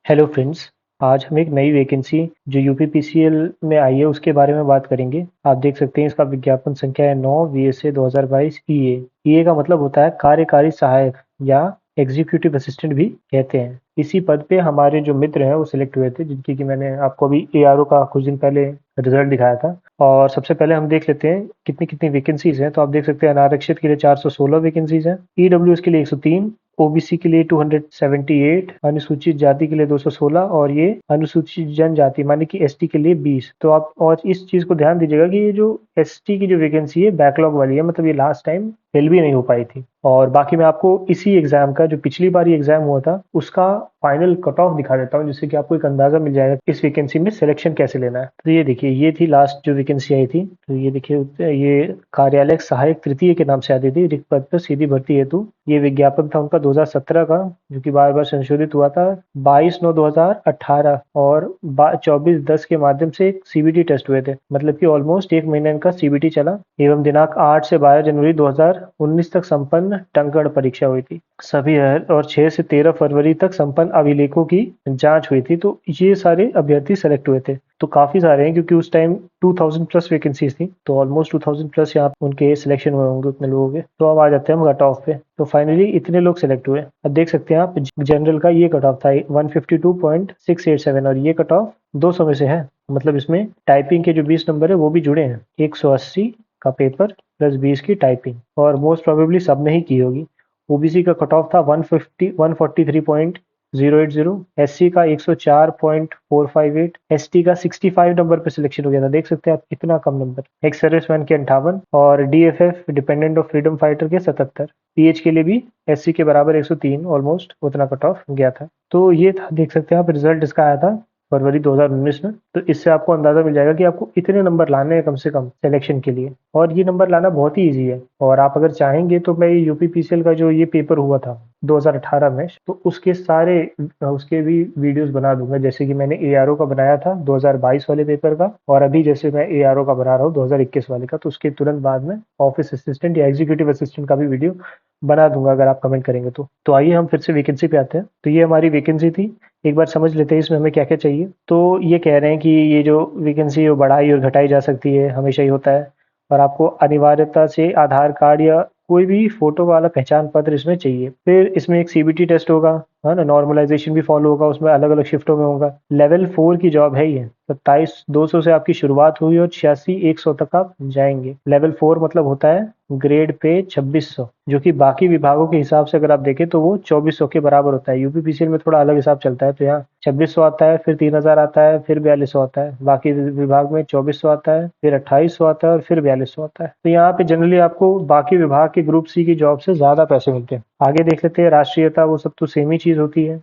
Hello friends. आज हम एक नई वैकेंसी जो यूपीपीसीएल में आई है उसके बारे में बात करेंगे। आप देख सकते हैं इसका विज्ञापन संख्या है 9 VSA 2022 ईए। ईए का मतलब होता है कार्यकारी सहायक या एग्जीक्यूटिव असिस्टेंट भी कहते हैं। इसी पद पे हमारे जो मित्र हैं वो सिलेक्ट हुए थे, जिनकी कि मैंने आपको अभी एआरओ का कुछ दिन पहले रिजल्ट दिखाया था। और सबसे पहले हम देख लेते हैं कितनी कितनी वैकेंसीज हैं। तो आप देख सकते हैं अनारक्षित के लिए 416 वैकेंसीज हैं, ईडब्ल्यूएस के लिए 103, ओबीसी के लिए 278, अनुसूचित जाति के लिए 216 और ये अनुसूचित जनजाति माने कि एसटी के लिए 20। तो आप और इस चीज को ध्यान दीजिएगा कि ये जो एसटी की जो वैकेंसी है बैकलॉग वाली है, मतलब ये लास्ट टाइम फिल भी नहीं हो पाई थी। और बाकी मैं आपको इसी एग्जाम का जो पिछली बार ये एग्जाम हुआ था उसका फाइनल कट ऑफ दिखा देता हूँ, जिससे कि आपको एक अंदाजा मिल जाएगा इस वैकेंसी में सिलेक्शन कैसे लेना है। तो ये देखिए, ये थी लास्ट जो वैकेंसी आई थी। तो ये देखिए, ये कार्यालय सहायक तृतीय के नाम से आती थी, रिक्त पद पर सीधी भर्ती हेतु। ये विज्ञापन था उनका 2017 का, जो कि बार बार संशोधित हुआ था 22/9/2018 और 24/10 के माध्यम से एक सीबीटी टेस्ट हुए थे, मतलब कि ऑलमोस्ट एक महीने इनका सीबीटी चला। एवं दिनांक 8 से 12 जनवरी 2019 तक संपन्न टंकण परीक्षा हुई थी सभी और 6 से 13 फरवरी तक संपन्न अभिलेखों की जांच हुई थी। तो ये सारे अभ्यर्थी सेलेक्ट हुए थे। तो काफी सारे हैं, क्योंकि उस टाइम 2000 प्लस वैकेंसीज थी, तो ऑलमोस्ट 2000 प्लस यहाँ उनके सिलेक्शन हुए होंगे उतने लोगों के। तो अब आ जाते हैं हम कट ऑफ पे। तो फाइनली इतने लोग सेलेक्ट हुए। अब देख सकते हैं आप, जनरल का ये कट ऑफ था 152.687 और ये कट ऑफ 200 में से है। मतलब इसमें टाइपिंग के जो 20 नंबर है वो भी जुड़े हैं, 180 का पेपर प्लस 20 की टाइपिंग, और मोस्ट प्रोबेबली सबने ही की होगी। ओबीसी का कट ऑफ था 143.080, एससी का 104.458, एसटी का 65 नंबर पे सिलेक्शन हो गया था। देख सकते हैं आप, इतना कम नंबर। एक्स सर्विसमैन के 58 और DFF dependent of freedom fighter के 77। पीएच के लिए भी एससी के बराबर 103, ऑलमोस्ट उतना कट ऑफ गया था। तो ये था, देख सकते हैं आप, रिजल्ट इसका आया था फरवरी 2019 में। तो इससे आपको अंदाजा मिल जाएगा कि आपको इतने नंबर लाने हैं कम से कम सिलेक्शन के लिए। और ये नंबर लाना बहुत ही इजी है। और आप अगर चाहेंगे तो मैं यूपीपीसीएल का जो ये पेपर हुआ था 2018 में, तो उसके सारे उसके भी वीडियोस बना दूंगा, जैसे कि मैंने एआरओ का बनाया था 2022 वाले पेपर का, और अभी जैसे मैं एआरओ का बना रहा हूँ 2021 वाले का। तो उसके तुरंत बाद में ऑफिस असिस्टेंट या एग्जीक्यूटिव असिस्टेंट का भी वीडियो बना दूंगा अगर आप कमेंट करेंगे तो आइए हम फिर से वैकेंसी पे आते हैं। तो ये हमारी वैकेंसी थी। एक बार समझ लेते हैं इसमें हमें क्या क्या चाहिए। तो ये कह रहे हैं कि ये जो वैकेंसी है वो बढ़ाई और घटाई जा सकती है, हमेशा ही होता है। और आपको अनिवार्यता से आधार कार्ड या कोई भी फोटो वाला पहचान पत्र इसमें चाहिए। फिर इसमें एक सीबीटी टेस्ट होगा, है ना। नॉर्मलाइजेशन भी फॉलो होगा, उसमें अलग अलग शिफ्टों में होगा। लेवल 4 की जॉब है ये। 27,200 से आपकी शुरुआत हुई और 86,100 तक आप जाएंगे। लेवल 4 मतलब होता है ग्रेड पे 2600, जो कि बाकी विभागों के हिसाब से अगर आप देखें तो वो 2400 के बराबर होता है। यूपीपीसीएल में थोड़ा अलग हिसाब चलता है, तो यहाँ 2600 आता है, फिर 3000 आता है, फिर 4200 आता है। बाकी विभाग में 2400 आता है, फिर 2800 आता है और फिर 4200 आता है। तो यहाँ पे जनरली आपको बाकी विभाग के ग्रुप सी की जॉब से ज्यादा पैसे मिलते हैं। आगे देख लेते हैं राष्ट्रीयता, वो सब तो सेम ही चीज होती है।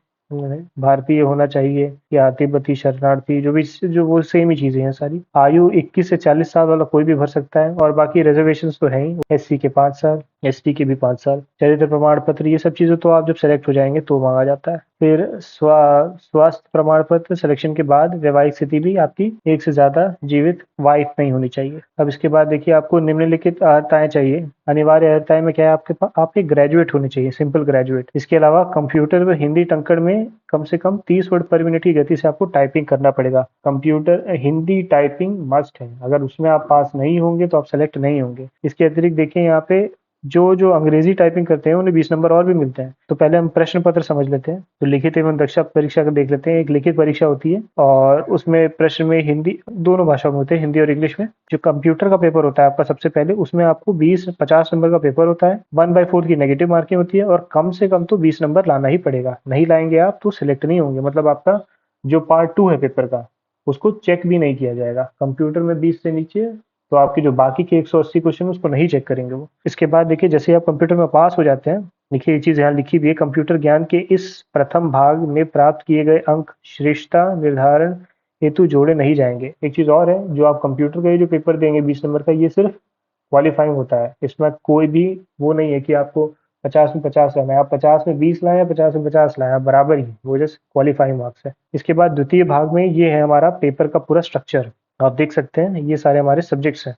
भारतीय होना चाहिए या तिब्बती शरणार्थी, जो भी, जो वो सेम ही चीजें हैं सारी। आयु 21 से 40 साल वाला कोई भी भर सकता है। और बाकी रिजर्वेशन तो है ही, एससी के 5 साल, एसटी के भी 5 साल। चरित्र प्रमाण पत्र, ये सब चीजें तो आप जब सेलेक्ट हो जाएंगे तो मांगा जाता है। फिर स्वास्थ्य प्रमाण पत्र, सिलेक्शन के बाद वैवाहिक स्थिति भी आपकी एक से ज्यादा जीवित वाइफ नहीं होनी चाहिए। अब इसके बाद देखिए, आपको निम्नलिखित अर्हताएं चाहिए। अनिवार्य अर्हताएं में क्या है आपके पास, आपके ग्रेजुएट होने चाहिए, सिंपल ग्रेजुएट। इसके अलावा कंप्यूटर व हिंदी टंकण में कम से कम 30 वर्ड पर मिनट की गति से आपको टाइपिंग करना पड़ेगा। कंप्यूटर हिंदी टाइपिंग मस्ट है, अगर उसमें आप पास नहीं होंगे तो आप सेलेक्ट नहीं होंगे। इसके अतिरिक्त देखिए, यहाँ पे जो जो अंग्रेजी टाइपिंग करते हैं उन्हें 20 नंबर और भी मिलते हैं। तो पहले हम प्रश्न पत्र समझ लेते हैं। तो लिखित एवं दक्षता परीक्षा का देख लेते हैं। एक लिखित परीक्षा होती है और उसमें प्रश्न में हिंदी, दोनों भाषाओं में होते हैं, हिंदी और इंग्लिश में। जो कंप्यूटर का पेपर होता है आपका, सबसे पहले उसमें आपको 20-50 नंबर का पेपर होता है। 1/4 की नेगेटिव मार्किंग होती है और कम से कम तो 20 नंबर लाना ही पड़ेगा। नहीं लाएंगे आप तो सिलेक्ट नहीं होंगे, मतलब आपका जो पार्ट 2 है पेपर का उसको चेक भी नहीं किया जाएगा। कंप्यूटर में 20 से नीचे तो आपकी जो बाकी के 180 क्वेश्चन उसको नहीं चेक करेंगे वो। इसके बाद देखिए, जैसे आप कंप्यूटर में पास हो जाते हैं, देखिए ये चीज यहाँ लिखी हुई है, कंप्यूटर ज्ञान के इस प्रथम भाग में प्राप्त किए गए अंक श्रेष्ठता निर्धारण हेतु जोड़े नहीं जाएंगे। एक चीज और है, जो आप कंप्यूटर का ये जो पेपर देंगे 20 नंबर का, ये सिर्फ क्वालिफाइंग होता है। इसमें कोई भी वो नहीं है कि आपको 50 में 50 लाना है, आप 50 में 20 लाए या 50 में 50 लाए, आप बराबर ही, वो जस्ट क्वालिफाइंग मार्क्स है। इसके बाद द्वितीय भाग में ये है हमारा पेपर का पूरा स्ट्रक्चर। आप देख सकते हैं ये सारे हमारे सब्जेक्ट्स हैं,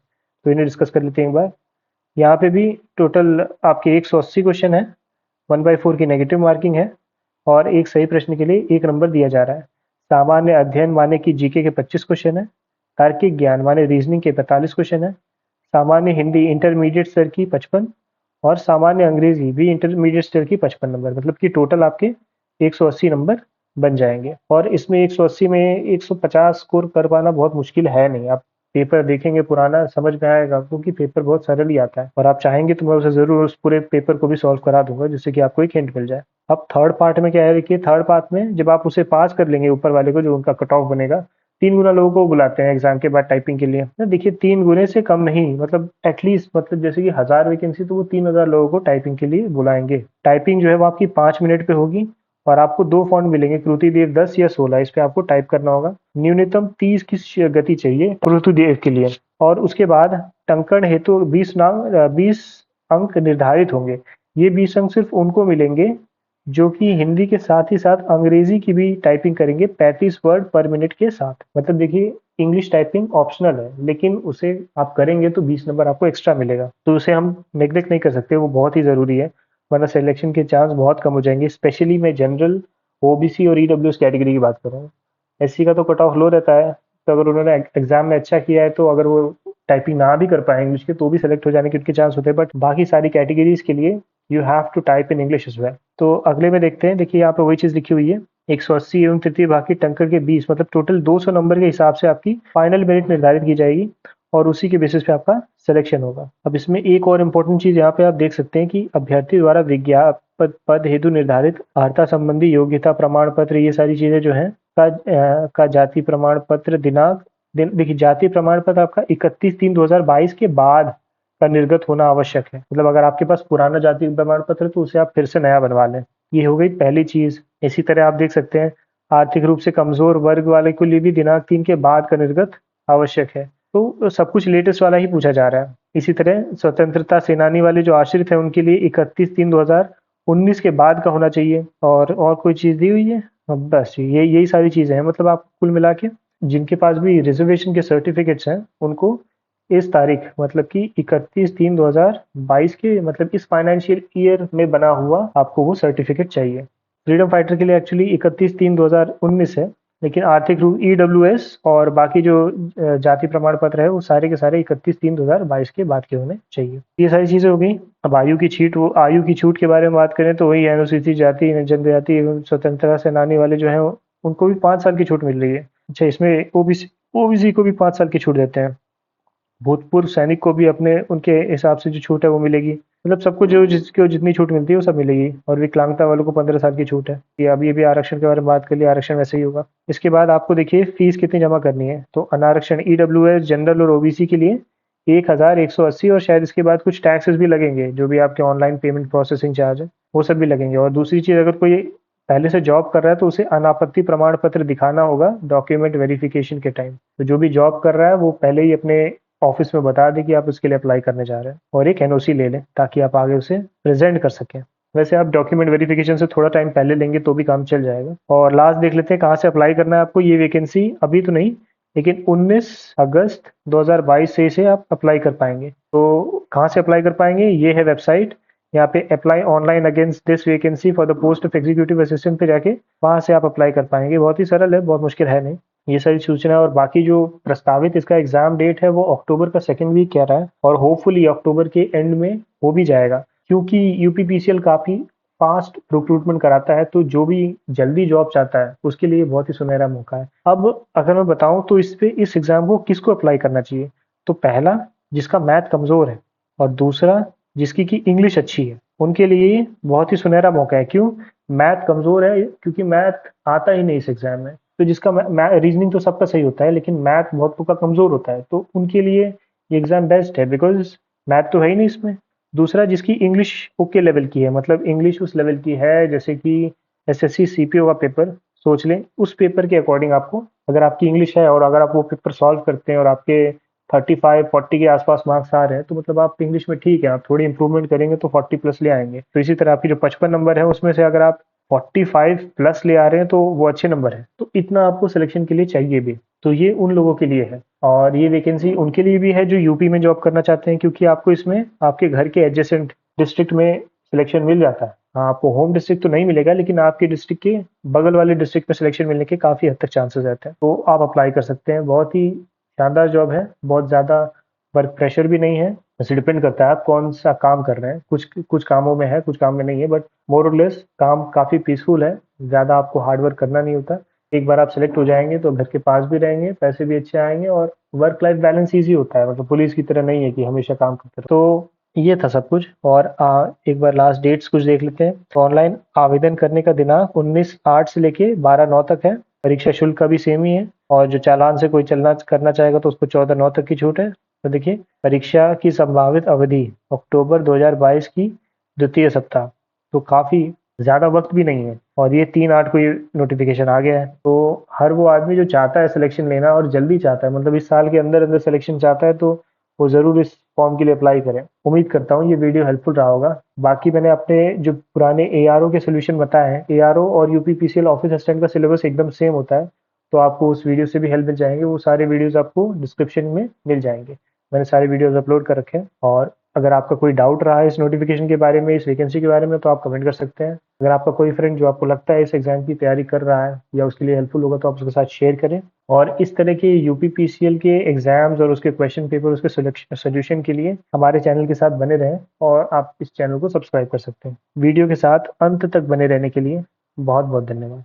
तो इन्हें डिस्कस कर लेते हैं एक बार। यहाँ पे भी टोटल आपके 180 क्वेश्चन है, 1/4 की नेगेटिव मार्किंग है। और एक सही प्रश्न के लिए 1 नंबर दिया जा रहा है। सामान्य अध्ययन माने कि जीके के 25 क्वेश्चन है। तार्किक ज्ञान माने रीजनिंग के 45 क्वेश्चन है। सामान्य हिंदी इंटरमीडिएट स्तर की 55 और सामान्य अंग्रेजी भी इंटरमीडिएट स्तर की 55 नंबर, मतलब कि टोटल आपके 180 नंबर बन जाएंगे। और इसमें 180 में 150 स्कोर कर पाना बहुत मुश्किल है नहीं। आप पेपर देखेंगे पुराना, समझ में आएगा आपको कि पेपर बहुत सरल ही आता है, और आप चाहेंगे तो मैं उसे जरूर उस पूरे पेपर को भी सॉल्व करा दूंगा, जिससे कि आपको एक हिंट मिल जाए। अब थर्ड पार्ट में क्या है, देखिए थर्ड पार्ट में जब आप उसे पास कर लेंगे ऊपर वाले को, जो उनका कट ऑफ बनेगा, 3 गुना लोगों को बुलाते हैं एग्जाम के बाद टाइपिंग के लिए ना। देखिए 3 गुने से कम नहीं, मतलब एटलीस्ट, मतलब जैसे कि 1000 वैकेंसी तो वो 3000 लोगों को टाइपिंग के लिए बुलाएंगे। टाइपिंग जो है वो आपकी 5 मिनट पे होगी, और आपको 2 फॉन्ट मिलेंगे, कृतिदेव 10 या 16, इस पे आपको टाइप करना होगा। न्यूनतम 30 की गति चाहिए कृतिदेव के लिए। और उसके बाद टंकण हेतु 20 अंक निर्धारित होंगे। ये 20 अंक सिर्फ उनको मिलेंगे जो कि हिंदी के साथ ही साथ अंग्रेजी की भी टाइपिंग करेंगे 35 वर्ड पर मिनट के साथ। मतलब देखिए इंग्लिश टाइपिंग ऑप्शनल है, लेकिन उसे आप करेंगे तो 20 नंबर आपको एक्स्ट्रा मिलेगा, तो उसे हम नेग्लेक्ट नहीं कर सकते, वो बहुत ही ज़रूरी है, वरना सिलेक्शन के चांस बहुत कम हो जाएंगे। स्पेशली मैं जनरल, ओबीसी और ईडब्ल्यूएस कैटेगरी की बात कर रहा हूँ। एससी का तो कट ऑफ लो रहता है, तो अगर उन्होंने एग्जाम में अच्छा किया है तो अगर वो टाइपिंग ना भी कर पाए इंग्लिश के तो भी सेलेक्ट हो जाने के उनके चांस होते हैं, बट बाकी सारी कैटेगरीज के लिए you have to type in English as well. तो अगले में देखते हैं, देखिए यहाँ पे वही चीज़ लिखी हुई है, 180 एवं तृतीय भाग की टंकर के 20, मतलब टोटल 200 नंबर के हिसाब से आपकी फाइनल मेरिट निर्धारित की जाएगी, और उसी के बेसिस पे आपका सिलेक्शन होगा। अब इसमें एक और इम्पोर्टेंट चीज़ यहाँ पे आप देख सकते हैं कि अभ्यर्थी द्वारा विज्ञापन पद हेतु निर्धारित अर्हता संबंधी योग्यता प्रमाण पत्र, ये सारी चीज़ें जो हैं का जाति प्रमाण पत्र दिनांक, देखिए जाति प्रमाण पत्र आपका 31/3/2022 के बाद का निर्गत होना आवश्यक है। मतलब अगर आपके पास पुराना जाति प्रमाण पत्र है तो उसे आप फिर से नया बनवा लें। ये हो गई पहली चीज। इसी तरह आप देख सकते हैं आर्थिक रूप से कमजोर वर्ग वाले के लिए भी दिनांक 3 के बाद का निर्गत आवश्यक है। तो सब कुछ लेटेस्ट वाला ही पूछा जा रहा है। इसी तरह स्वतंत्रता सेनानी वाले जो आश्रित है उनके लिए 31/3/2019 के बाद का होना चाहिए। और कोई चीज दी हुई है? अब बस यही सारी चीजें हैं। मतलब आप कुल मिला के जिनके पास भी रिजर्वेशन के सर्टिफिकेट्स हैं उनको इस तारीख, मतलब कि 31/3/2022 के, मतलब इस फाइनेंशियल ईयर में बना हुआ आपको वो सर्टिफिकेट चाहिए। फ्रीडम फाइटर के लिए एक्चुअली 31/3/2019 है, लेकिन आर्थिक रूप ईडब्ल्यूएस और बाकी जो जाति प्रमाण पत्र है वो सारे के सारे 31/3/2022 के बाद के होने चाहिए। ये सारी चीजें हो गई। अब आयु की छूट के बारे में बात करें तो वही अनुसूचित जाति, जनजाति एवं स्वतंत्रता सेनानी वाले जो है उनको भी 5 साल की छूट मिल रही है। अच्छा, इसमें ओबीसी को भी 5 साल की छूट देते हैं। भूतपूर्व सैनिक को भी अपने उनके हिसाब से जो छूट है वो मिलेगी। मतलब सबको जो जिसको जितनी छूट मिलती है वो सब मिलेगी। और विकलांगता वालों को 15 साल की छूट है। ये अभी आरक्षण के बारे में बात कर लिया, आरक्षण वैसे ही होगा। इसके बाद आपको देखिए फीस कितनी जमा करनी है। तो अनारक्षण ईडब्ल्यूएस, जनरल और ओबीसी के लिए 1180, और शायद इसके बाद कुछ टैक्सेस भी लगेंगे, जो भी आपके ऑनलाइन पेमेंट प्रोसेसिंग चार्ज है वो सब भी लगेंगे। और दूसरी चीज, अगर कोई पहले से जॉब कर रहा है तो उसे अनापत्ति प्रमाण पत्र दिखाना होगा डॉक्यूमेंट वेरिफिकेशन के टाइम। तो जो भी जॉब कर रहा है वो पहले ही अपने ऑफिस में बता दें कि आप उसके लिए अप्लाई करने जा रहे हैं, और एक एनओसी ले लें ताकि आप आगे उसे प्रेजेंट कर सकें। वैसे आप डॉक्यूमेंट वेरिफिकेशन से थोड़ा टाइम पहले लेंगे तो भी काम चल जाएगा। और लास्ट देख लेते हैं कहाँ से अप्लाई करना है आपको। ये वैकेंसी अभी तो नहीं, लेकिन 19 अगस्त 2022 से इसे आप अप्लाई कर पाएंगे। तो कहाँ से अप्लाई कर पाएंगे? ये है वेबसाइट, यहाँ पे apply online against this vacancy for the post of executive assistant पे जाके वहाँ से आप अप्लाई कर पाएंगे। बहुत ही सरल है, बहुत मुश्किल है नहीं। ये सारी सूचना और बाकी जो प्रस्तावित इसका एग्जाम डेट है वो अक्टूबर का 2nd वीक कह रहा है, और होपफुली अक्टूबर के एंड में हो भी जाएगा, क्योंकि यूपीपीसीएल काफी फास्ट रिक्रूटमेंट कराता है। तो जो भी जल्दी जॉब चाहता है उसके लिए बहुत ही सुनहरा मौका है। अब अगर मैं बताऊं तो इस एग्जाम को किसको अप्लाई करना चाहिए, तो पहला जिसका मैथ कमजोर है, और दूसरा जिसकी की इंग्लिश अच्छी है, उनके लिए बहुत ही सुनहरा मौका है। क्यों? मैथ कमजोर है क्योंकि मैथ आता ही नहीं इस एग्जाम में। तो जिसका रीजनिंग तो सबका सही होता है, लेकिन मैथ बहुत का कमजोर होता है, तो उनके लिए ये एग्जाम बेस्ट है, बिकॉज मैथ तो है ही नहीं इसमें। दूसरा जिसकी इंग्लिश ओके लेवल की है, मतलब इंग्लिश उस लेवल की है जैसे कि एसएससी सीपीओ का पेपर सोच लें, उस पेपर के अकॉर्डिंग आपको, अगर आपकी इंग्लिश है और अगर आप वो पेपर सॉल्व करते हैं और आपके 35-40 के आसपास मार्क्स आ रहे हैं, तो मतलब आप इंग्लिश में ठीक है, आप थोड़ी इंप्रूवमेंट करेंगे तो 40+ ले आएंगे। तो इसी तरह आपकी जो 55 नंबर है उसमें से अगर आप 45+ ले आ रहे हैं तो वो अच्छे नंबर है। तो इतना आपको सिलेक्शन के लिए चाहिए भी। तो ये उन लोगों के लिए है, और ये वैकेंसी उनके लिए भी है जो यूपी में जॉब करना चाहते हैं, क्योंकि आपको इसमें आपके घर के एडजेसेंट डिस्ट्रिक्ट में सिलेक्शन मिल जाता है। हाँ, आपको होम डिस्ट्रिक्ट तो नहीं मिलेगा, लेकिन आपके डिस्ट्रिक्ट के बगल वाले डिस्ट्रिक्ट में सिलेक्शन मिलने के काफ़ी हद तक चांसेस रहते हैं, तो आप अप्लाई कर सकते हैं। बहुत ही शानदार जॉब है, बहुत ज़्यादा वर्क प्रेशर भी नहीं है। वैसे डिपेंड करता है आप कौन सा काम कर रहे हैं, कुछ कुछ कामों में है, कुछ काम में नहीं है, बट मोर और लेस काम काफ़ी पीसफुल है। ज़्यादा आपको हार्ड वर्क करना नहीं होता। एक बार आप सेलेक्ट हो जाएंगे तो घर के पास भी रहेंगे, पैसे भी अच्छे आएंगे, और वर्क लाइफ बैलेंस ईजी होता है। मतलब पुलिस की तरह नहीं है कि हमेशा काम करते रहो। तो ये था सब कुछ। और एक बार लास्ट डेट्स कुछ देख लेते हैं। तो ऑनलाइन आवेदन करने का दिनांक 19/8 से लेके 12/9 तक है। परीक्षा शुल्क का भी सेम ही है, और जो चालान से कोई चलना करना चाहेगा तो उसको 14/9 तक की छूट है। तो देखिए, परीक्षा की संभावित अवधि अक्टूबर 2022 की द्वितीय सप्ताह, तो काफ़ी ज़्यादा वक्त भी नहीं है। और ये 3/8 को ये नोटिफिकेशन आ गया है। तो हर वो आदमी जो चाहता है सिलेक्शन लेना और जल्दी चाहता है, मतलब इस साल के अंदर अंदर सिलेक्शन चाहता है, तो वो ज़रूर इस फॉर्म के लिए अप्लाई करें। उम्मीद करता हूँ ये वीडियो हेल्पफुल रहा होगा। बाकी मैंने अपने जो पुराने एआरओ के सोल्यूशन बताए हैं, एआरओ और यूपीपीसीएल ऑफिस असिस्टेंट का सिलेबस एकदम सेम होता है, तो आपको उस वीडियो से भी हेल्प मिल जाएंगे। वो सारे वीडियोस आपको डिस्क्रिप्शन में मिल जाएंगे। मैंने सारे वीडियोस अपलोड कर रखे हैं। और अगर आपका कोई डाउट रहा है इस नोटिफिकेशन के बारे में, इस वैकेंसी के बारे में, तो आप कमेंट कर सकते हैं। अगर आपका कोई फ्रेंड जो आपको लगता है इस एग्जाम की तैयारी कर रहा है या उसके लिए हेल्पफुल होगा, तो आप उसके साथ शेयर करें। और इस तरह के यूपीपीसीएल के एग्जाम्स और उसके क्वेश्चन पेपर, उसके सोल्यूशन के लिए हमारे चैनल के साथ बने रहें, और आप इस चैनल को सब्सक्राइब कर सकते हैं। वीडियो के साथ अंत तक बने रहने के लिए बहुत बहुत धन्यवाद।